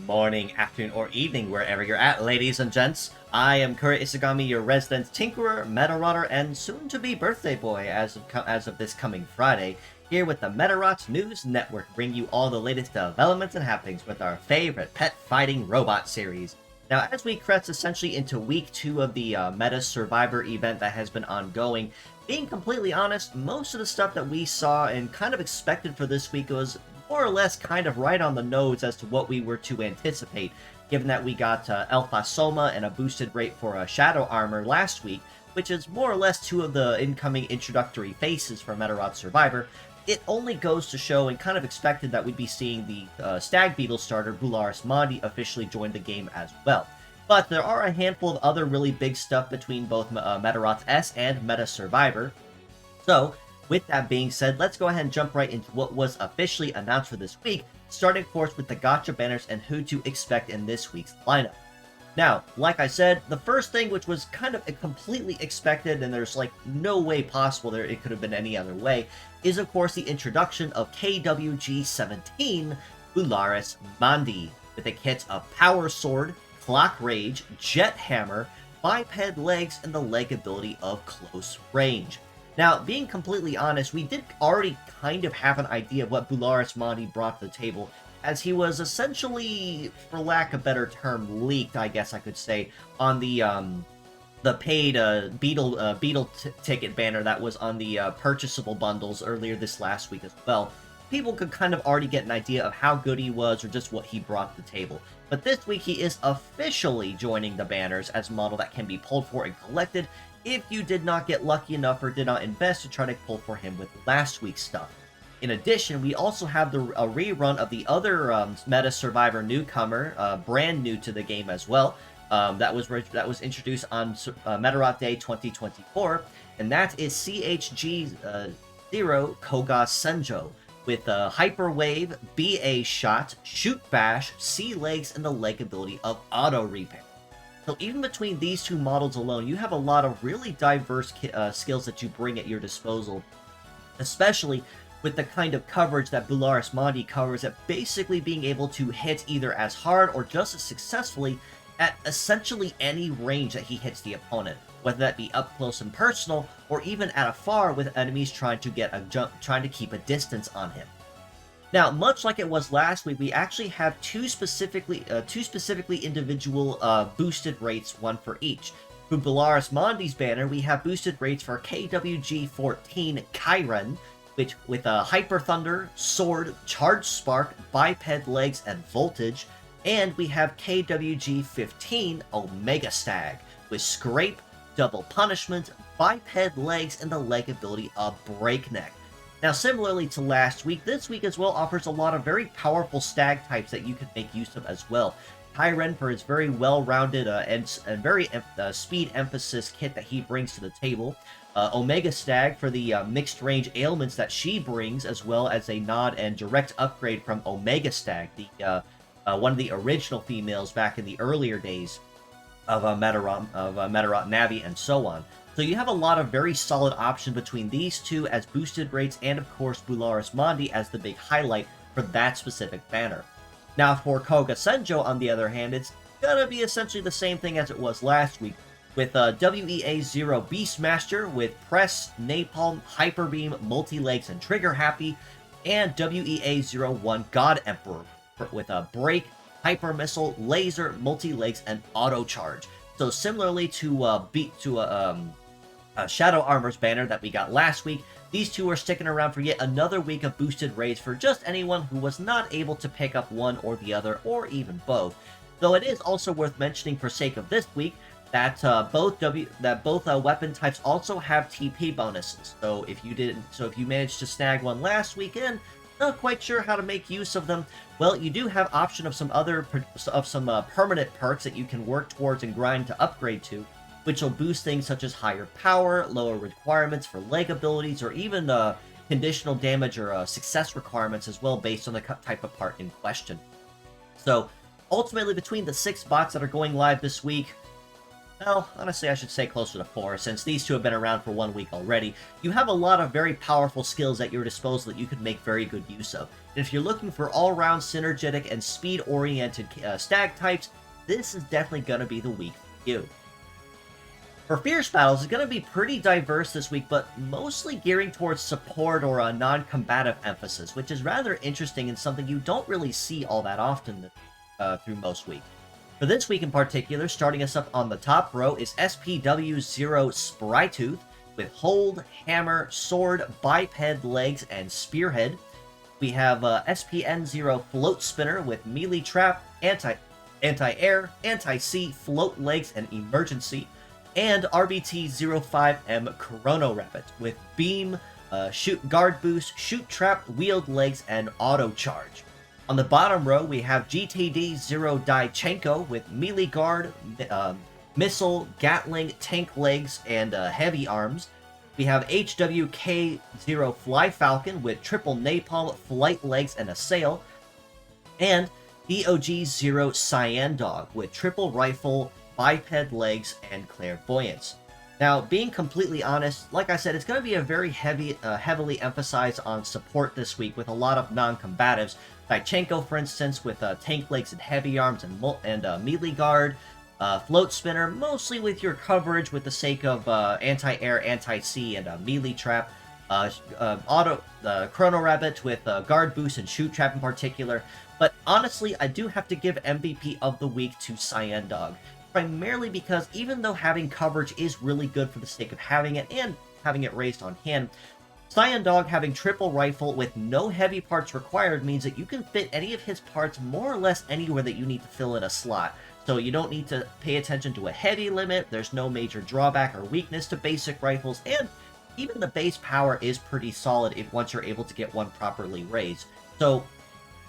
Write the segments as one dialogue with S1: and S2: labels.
S1: morning, afternoon, or evening, wherever you're at, ladies and gents. I am Kurojiri, your resident tinkerer, Medarot, and soon-to-be birthday boy as of this coming Friday, here with the Medarot News Network, bring you all the latest developments and happenings with our favorite pet fighting robot series. Now, as we crest essentially into week 2 of the MedaSurvivor event that has been ongoing, being completely honest, most of the stuff that we saw and kind of expected for this week was more or less kind of right on the nose as to what we were to anticipate, given that we got Alpha Soma and a boosted rate for Shadow Armor last week, which is more or less 2 of the incoming introductory faces for Medarot Survivor. It only goes to show and kind of expected that we'd be seeing the Stag Beetle starter BULARIS MANDI officially join the game as well. But there are a handful of other really big stuff between both Medarot S and MedaSurvivor. So, with that being said, let's go ahead and jump right into what was officially announced for this week, starting of course with the gacha banners and who to expect in this week's lineup. Now, like I said, the first thing, which was kind of completely expected, and there's like no way possible it could have been any other way, is of course the introduction of KWG 17 BULARIS MANDI, with a kit of Power Sword, Clock Rage, Jet Hammer, Biped Legs, and the leg ability of Close Range. Now, being completely honest, we did already kind of have an idea of what BULARIS MANDI brought to the table, as he was essentially, for lack of a better term, leaked, I guess I could say, on the paid beetle ticket banner that was on the purchasable bundles earlier this last week as well. People could kind of already get an idea of how good he was or just what he brought to the table. But this week he is officially joining the banners as a model that can be pulled for and collected if you did not get lucky enough or did not invest to try to pull for him with last week's stuff. In addition, we also have a rerun of the other MedaSurvivor newcomer, brand new to the game as well, that was introduced on Medarot Day 2024, and that is CHG 0 Koga Senjo, with Hyper Wave, BA Shot, Shoot Bash, C Legs, and the leg ability of Auto Repair. So even between these 2 models alone, you have a lot of really diverse skills that you bring at your disposal, especially with the kind of coverage that BULARIS MANDI covers, at basically being able to hit either as hard or just as successfully at essentially any range that he hits the opponent, whether that be up close and personal, or even at afar with enemies trying to keep a distance on him. Now, much like it was last week, we actually have two specifically individual boosted rates, one for each. For BULARIS MANDI's banner, we have boosted rates for KWG 14 Kairen, which with a Hyper Thunder, Sword, Charge Spark, Biped Legs, and Voltage, and we have KWG 15 Omega Stag, with Scrape, Double Punishment, Biped Legs, and the leg ability of Breakneck. Now, similarly to last week, this week as well offers a lot of very powerful stag types that you can make use of as well. Kairen for his very well-rounded and very speed emphasis kit that he brings to the table. Omega Stag for the mixed range ailments that she brings, as well as a nod and direct upgrade from Omega Stag, the one of the original females back in the earlier days of Medarot Navi and so on. So you have a lot of very solid options between these 2 as boosted rates, and of course BULARIS MANDI as the big highlight for that specific banner. Now for Koga Senjo, on the other hand, it's gonna be essentially the same thing as it was last week, with WEA 0 Beastmaster with Press, Napalm, Hyper Beam, Multi-Legs, and Trigger Happy, and WEA 01 God Emperor with a Break, Hyper Missile, Laser, Multi-Legs, and Auto Charge. So similarly to Shadow Armor's banner that we got last week, these 2 are sticking around for yet another week of boosted raids for just anyone who was not able to pick up one or the other, or even both. Though it is also worth mentioning for sake of this week that both weapon types also have TP bonuses. So if you managed to snag one last weekend, not quite sure how to make use of them, well, you do have option of some permanent perks that you can work towards and grind to upgrade to, which will boost things such as higher power, lower requirements for leg abilities, or even conditional damage or success requirements as well, based on the type of part in question. So ultimately, between the 6 bots that are going live this week, Well, honestly, I should say closer to 4, since these two have been around for 1 week already. You have a lot of very powerful skills at your disposal that you could make very good use of. And if you're looking for all-round synergetic and speed-oriented stag types, this is definitely going to be the week for you. For Fierce Battles, it's going to be pretty diverse this week, but mostly gearing towards support or a non-combative emphasis, which is rather interesting and something you don't really see all that often through most weeks. For this week in particular, starting us up on the top row is SPW0 Sprytooth with Hold, Hammer, Sword, Biped Legs, and Spearhead. We have SPN0 Float Spinner with Melee Trap, Anti-Air, Anti-Sea, Float Legs, and Emergency. And RBT-05M Chrono Rabbit with Beam, Shoot Guard Boost, Shoot Trap, Wield Legs, and Auto Charge. On the bottom row, we have GTD-0 Daichenko with Melee Guard, Missile, Gatling, Tank Legs, and Heavy Arms. We have HWK-0 Fly Falcon with Triple Napalm, Flight Legs, and a Sail. And DOG-0 Cyan Dog with Triple Rifle, Biped Legs, and Clairvoyance. Now, being completely honest, like I said, it's going to be a very heavily emphasized on support this week with a lot of non-combatives. Daichenko, for instance, with Tank Legs and Heavy Arms and Melee Guard. Float Spinner, mostly with your coverage with the sake of Anti-Air, Anti-Sea, and Melee Trap. Chrono Rabbit with Guard Boost and Shoot Trap in particular. But honestly, I do have to give MVP of the week to Cyan Dog. Primarily because even though having coverage is really good for the sake of having it and having it raised on hand, Cyan Dog having triple rifle with no heavy parts required means that you can fit any of his parts more or less anywhere that you need to fill in a slot. So you don't need to pay attention to a heavy limit, there's no major drawback or weakness to basic rifles, and even the base power is pretty solid once you're able to get one properly raised. So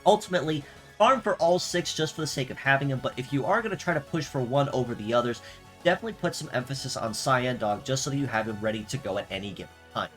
S1: ultimately, farm for all 6 just for the sake of having them, but if you are going to try to push for one over the others, definitely put some emphasis on Cyan Dog just so that you have him ready to go at any given time.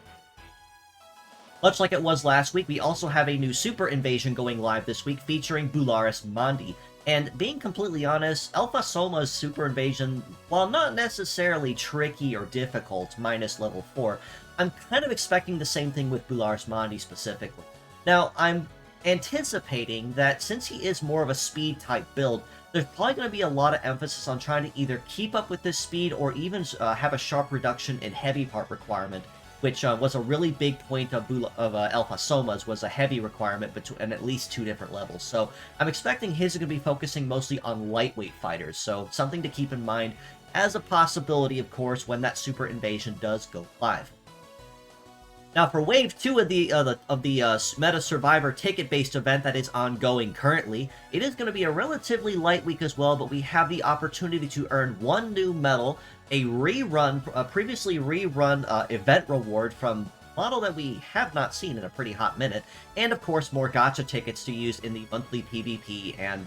S1: Much like it was last week, we also have a new Super Invasion going live this week featuring BULARIS MANDI. And being completely honest, Alpha Soma's Super Invasion, while not necessarily tricky or difficult, minus level 4, I'm kind of expecting the same thing with BULARIS MANDI specifically. Now, I'm anticipating that since he is more of a speed type build, there's probably going to be a lot of emphasis on trying to either keep up with this speed or even have a sharp reduction in heavy part requirement, which was a really big point of Alpha Soma's, was a heavy requirement and at least 2 different levels. So I'm expecting his is going to be focusing mostly on lightweight fighters, so something to keep in mind as a possibility, of course, when that Super Invasion does go live. Now, for Wave 2 of the MedaSurvivor ticket-based event that is ongoing currently, it is going to be a relatively light week as well, but we have the opportunity to earn 1 new medal, a previously rerun event reward from a model that we have not seen in a pretty hot minute, and of course more gacha tickets to use in the monthly PvP and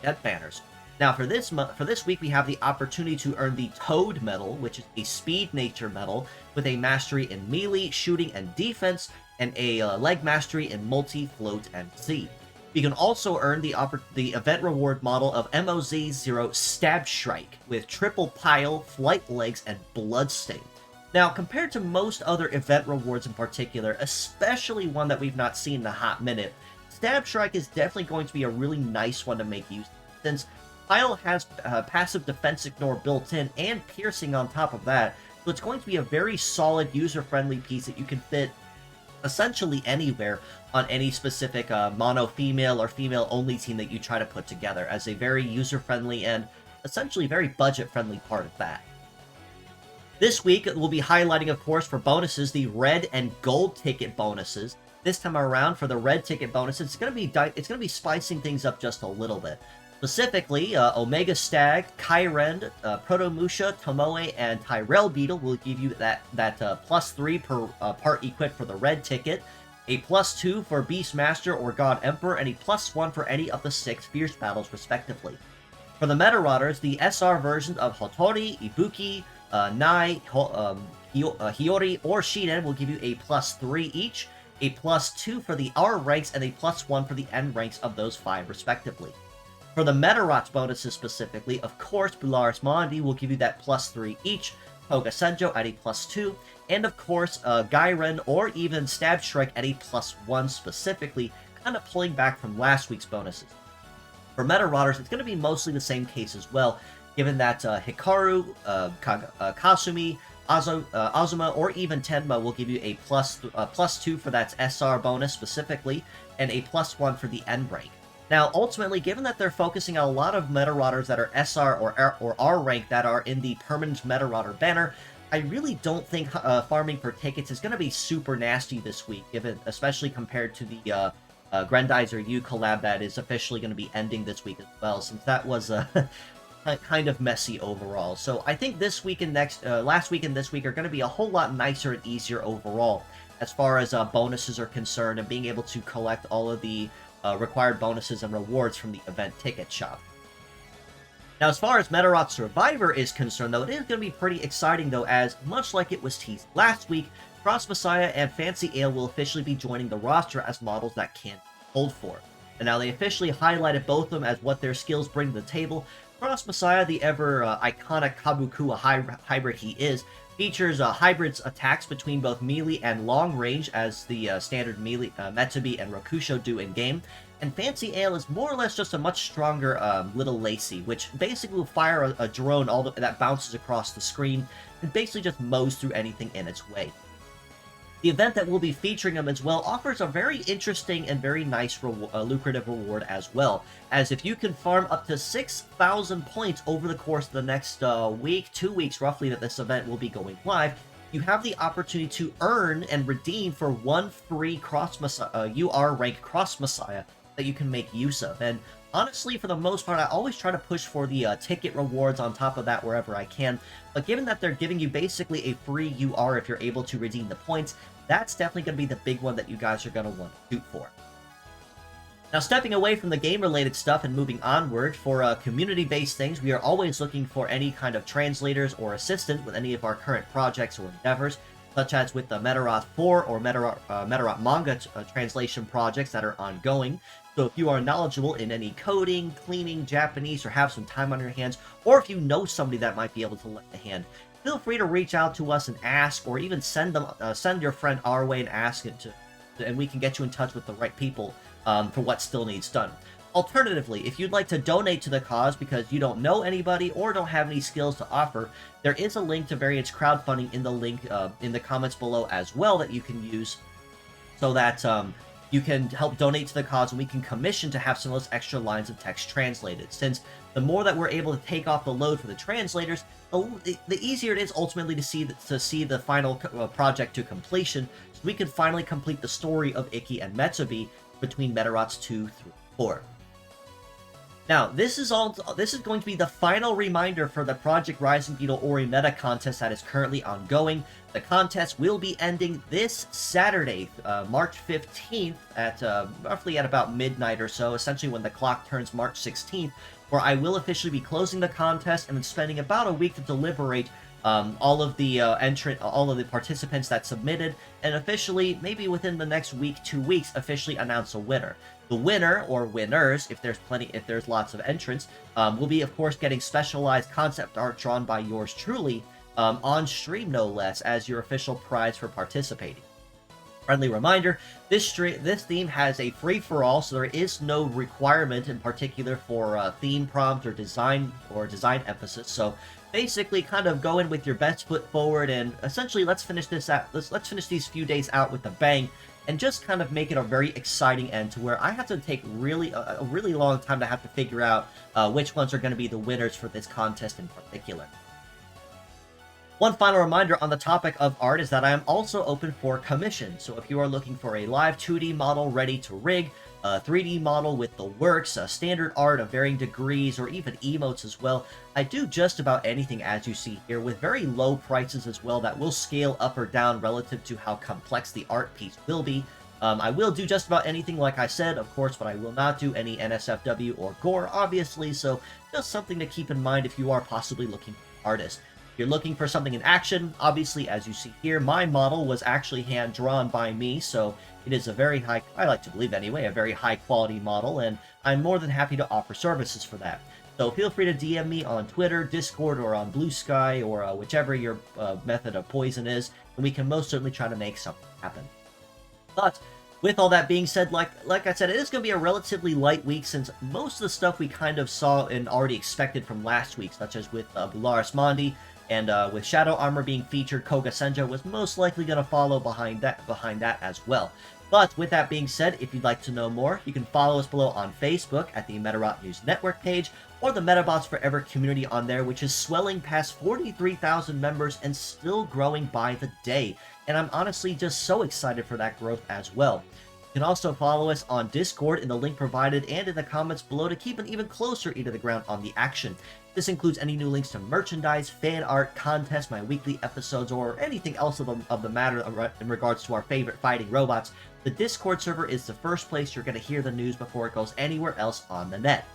S1: death banners. Now, for this week, we have the opportunity to earn the Toad Medal, which is a Speed Nature Medal with a Mastery in Melee, Shooting, and Defense, and a Leg Mastery in Multi, Float, and Sea. You can also earn the event reward model of MOZ-0 Stab Shrike with Triple Pile, Flight Legs, and Bloodstain. Now, compared to most other event rewards in particular, especially one that we've not seen in a hot minute, Stab Shrike is definitely going to be a really nice one to make use of, since Pile has passive defense ignore built in and piercing on top of that, so it's going to be a very solid user-friendly piece that you can fit essentially anywhere on any specific mono female or female only team that you try to put together, as a very user-friendly and essentially very budget-friendly part of that. This week we'll be highlighting, of course, for bonuses, the red and gold ticket bonuses. This time around, for the red ticket bonus, it's going to be spicing things up just a little bit. Specifically, Omega Stag, Kyrend, Protomusha, Tomoe, and Tyrell Beetle will give you that +3 per part equipped for the red ticket, a +2 for Beastmaster or God Emperor, and a +1 for any of the 6 Fierce Battles, respectively. For the Medarotters, the SR versions of Hotori, Ibuki, Nai, Hiyori, or Shinen will give you a +3 each, a +2 for the R ranks, and a +1 for the N ranks of those 5, respectively. For the Medarot bonuses specifically, of course, BULARIS MANDI will give you that +3 each, Toga Senjo at a +2, and of course, Gairen or even Stab Strike at a +1 specifically, kind of pulling back from last week's bonuses. For Medarotters, it's going to be mostly the same case as well, given that Hikaru, Kasumi, Azuma, or even Tenma will give you a +2 for that SR bonus specifically, and a +1 for the N rank. Now, ultimately, given that they're focusing on a lot of Medarotters that are SR or R rank that are in the permanent Medarotter banner, I really don't think farming for tickets is going to be super nasty this week, especially compared to the Grendizer U collab that is officially going to be ending this week as well, since that was kind of messy overall. So I think this week and last week and this week are going to be a whole lot nicer and easier overall, as far as bonuses are concerned, and being able to collect all of the required bonuses and rewards from the event ticket shop. Now, as far as Medarot Survivor is concerned, though, it is going to be pretty exciting, though, as much like it was teased last week, Cross Messiah and Fancy Ale will officially be joining the roster as models that can hold for. And now they officially highlighted both of them as what their skills bring to the table. Cross Messiah, the ever iconic Kabukua hybrid he is, features hybrids attacks between both melee and long range, as the standard melee Metsubi and Rokusho do in-game. And Fancy Ale is more or less just a much stronger little Lacey, which basically will fire a drone that bounces across the screen and basically just mows through anything in its way. The event that will be featuring them as well offers a very interesting and very nice lucrative reward as well, as if you can farm up to 6,000 points over the course of the next week, 2 weeks roughly, that this event will be going live, you have the opportunity to earn and redeem for one free UR rank Cross Messiah that you can make use of. And honestly, for the most part, I always try to push for the ticket rewards on top of that wherever I can, but given that they're giving you basically a free UR if you're able to redeem the points, that's definitely going to be the big one that you guys are going to want to shoot for. Now, stepping away from the game-related stuff and moving onward, for community-based things, we are always looking for any kind of translators or assistants with any of our current projects or endeavors, such as with the Medarot 4 or Medarot manga translation projects that are ongoing. So if you are knowledgeable in any coding, cleaning, Japanese, or have some time on your hands, or if you know somebody that might be able to lend a hand, feel free to reach out to us and ask, or even send your friend our way and ask it and we can get you in touch with the right people for what still needs done. Alternatively, if you'd like to donate to the cause because you don't know anybody or don't have any skills to offer, there is a link to various crowdfunding in the comments below as well that you can use, so that you can help donate to the cause and we can commission to have some of those extra lines of text translated. Since the more that we're able to take off the load for the translators, the easier it is ultimately to see the final project to completion, so we can finally complete the story of Ikki and Metsubi between Medarots 2 through 4. Now, this is going to be the final reminder for the Project Rising Beetle Ori Meta contest that is currently ongoing. The contest will be ending this Saturday, March 15th, at roughly at about midnight or so, essentially when the clock turns March 16th, where I will officially be closing the contest and then spending about a week to deliberate all of the participants that submitted, and officially, maybe within the next week, 2 weeks, officially announce a winner. The winner, or winners, if there's lots of entrants, will be, of course, getting specialized concept art drawn by yours truly, on stream no less, as your official prize for participating. Friendly reminder, this theme has a free-for-all, so there is no requirement in particular for theme prompt or design emphasis. So basically, kind of go in with your best foot forward, and essentially let's finish these few days out with a bang, and just kind of make it a very exciting end to where I have to take a really long time to have to figure out which ones are going to be the winners for this contest in particular. One final reminder on the topic of art is that I am also open for commission, so if you are looking for a live 2D model ready to rig, a 3D model with the works, standard art of varying degrees, or even emotes as well, I do just about anything as you see here, with very low prices as well that will scale up or down relative to how complex the art piece will be. I will do just about anything like I said, of course, but I will not do any NSFW or gore, obviously, so just something to keep in mind if you are possibly looking for an artist. If you're looking for something in action, obviously, as you see here, my model was actually hand-drawn by me, so it is a very high, I like to believe anyway, a very high-quality model, and I'm more than happy to offer services for that. So feel free to DM me on Twitter, Discord, or on Blue Sky, or whichever your method of poison is, and we can most certainly try to make something happen. But with all that being said, like I said, it is going to be a relatively light week since most of the stuff we kind of saw and already expected from last week, such as with BULARIS MANDI, and with Shadow Armor being featured, Koga Senja was most likely going to follow behind that as well. But with that being said, if you'd like to know more, you can follow us below on Facebook at the Medarot News Network page, or the Metabots Forever community on there, which is swelling past 43,000 members and still growing by the day. And I'm honestly just so excited for that growth as well. You can also follow us on Discord in the link provided and in the comments below to keep an even closer ear to the ground on the action. This includes any new links to merchandise, fan art, contests, my weekly episodes, or anything else of the matter in regards to our favorite fighting robots. The Discord server is the first place you're going to hear the news before it goes anywhere else on the net.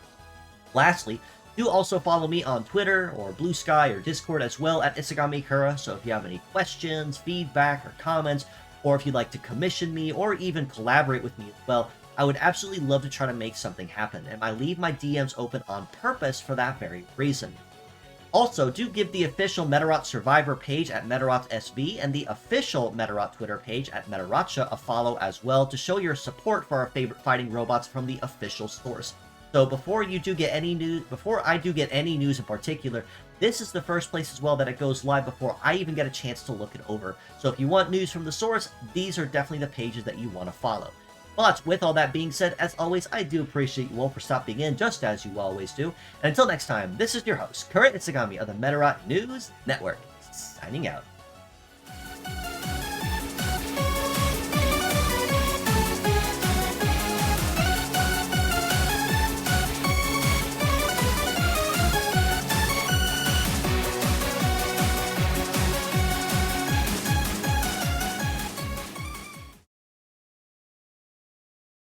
S1: Lastly, do also follow me on Twitter, or Blue Sky, or Discord as well at Isagamikura, so if you have any questions, feedback, or comments, or if you'd like to commission me, or even collaborate with me as well, I would absolutely love to try to make something happen, and I leave my DMs open on purpose for that very reason. Also, do give the official Medarot Survivor page at Medarot SV and the official Medarot Twitter page at Medarotcha a follow as well to show your support for our favorite fighting robots from the official source. So before I do get any news in particular, this is the first place as well that it goes live before I even get a chance to look it over. So if you want news from the source, these are definitely the pages that you want to follow. But with all that being said, as always, I do appreciate you all for stopping in, just as you always do. And until next time, this is your host, Kura Itsugami of the Medarot News Network, signing out.